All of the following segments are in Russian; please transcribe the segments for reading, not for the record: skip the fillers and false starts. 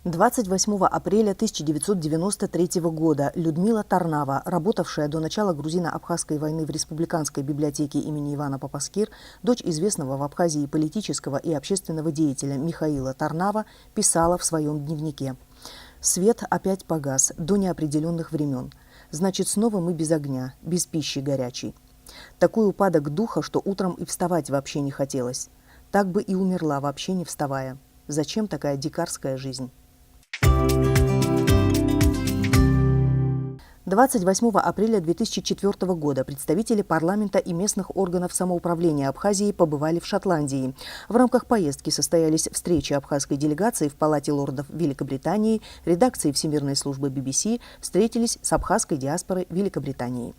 28 апреля 1993 года Людмила Тарнава, работавшая до начала грузино-абхазской войны в Республиканской библиотеке имени Ивана Папаскир, дочь известного в Абхазии политического и общественного деятеля Михаила Тарнава, писала в своем дневнике: «Свет опять погас до неопределенных времен. Значит, снова мы без огня, без пищи горячей. Такой упадок духа, что утром и вставать вообще не хотелось. Так бы и умерла, вообще не вставая. Зачем такая дикарская жизнь?» 28 апреля 2004 года представители парламента и местных органов самоуправления Абхазии побывали в Шотландии. В рамках поездки состоялись встречи абхазской делегации в Палате лордов Великобритании, редакции Всемирной службы BBC, встретились с абхазской диаспорой Великобритании.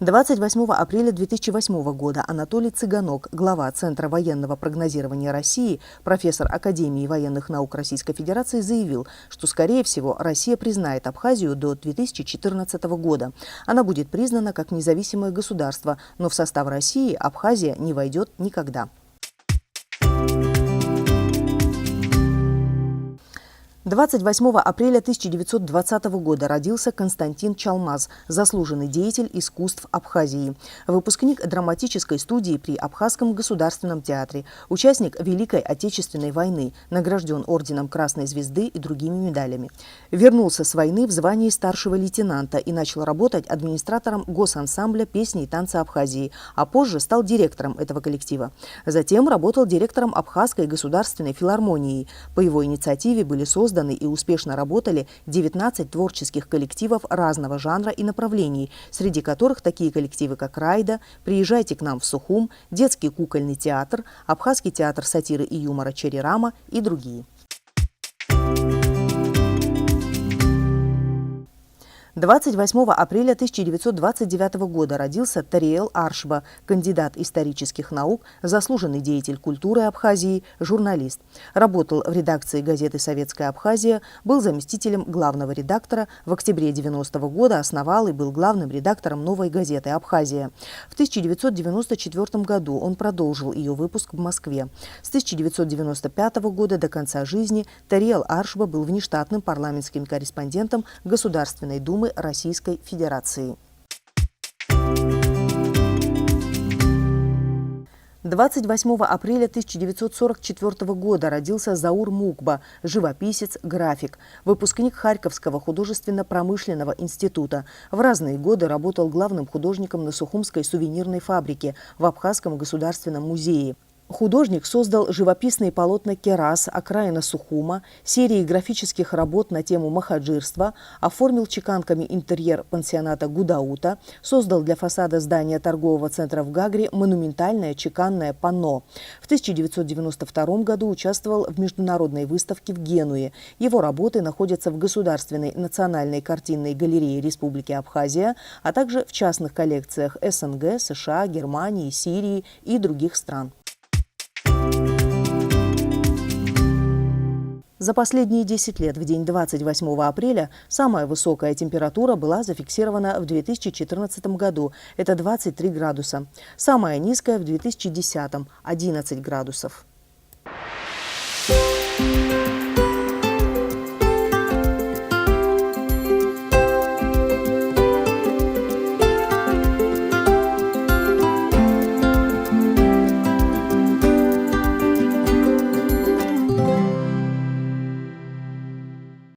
28 апреля 2008 года Анатолий Цыганок, глава Центра военного прогнозирования России, профессор Академии военных наук Российской Федерации, заявил, что, скорее всего, Россия признает Абхазию до 2014 года. Она будет признана как независимое государство, но в состав России Абхазия не войдет никогда. 28 апреля 1920 года родился Константин Чалмаз, заслуженный деятель искусств Абхазии, выпускник драматической студии при Абхазском государственном театре, участник Великой Отечественной войны, награжден орденом Красной Звезды и другими медалями. Вернулся с войны в звании старшего лейтенанта и начал работать администратором госансамбля песни и танца Абхазии, а позже стал директором этого коллектива. Затем работал директором Абхазской государственной филармонии. По его инициативе были созданы и успешно работали 19 творческих коллективов разного жанра и направлений, среди которых такие коллективы, как «Райда», «Приезжайте к нам в Сухум», Детский кукольный театр, Абхазский театр сатиры и юмора «Черерама» и другие. 28 апреля 1929 года родился Тариэл Аршба, кандидат исторических наук, заслуженный деятель культуры Абхазии, журналист. Работал в редакции газеты «Советская Абхазия», был заместителем главного редактора, в октябре 1990 года основал и был главным редактором «Новой газеты Абхазия». В 1994 году он продолжил ее выпуск в Москве. С 1995 года до конца жизни Тариэл Аршба был внештатным парламентским корреспондентом Государственной Думы Российской Федерации. 28 апреля 1944 года родился Заур Мукба, живописец, график, выпускник Харьковского художественно-промышленного института. В разные годы работал главным художником на Сухумской сувенирной фабрике, в Абхазском государственном музее. Художник создал живописные полотна «Керас», «Окраина Сухума», серии графических работ на тему махаджирства, оформил чеканками интерьер пансионата Гудаута, создал для фасада здания торгового центра в Гагре монументальное чеканное панно. В 1992 году участвовал в международной выставке в Генуе. Его работы находятся в Государственной национальной картинной галерее Республики Абхазия, а также в частных коллекциях СНГ, США, Германии, Сирии и других стран. За последние 10 лет в день 28 апреля самая высокая температура была зафиксирована в 2014 году. Это 23 градуса. Самая низкая в 2010 – 11 градусов.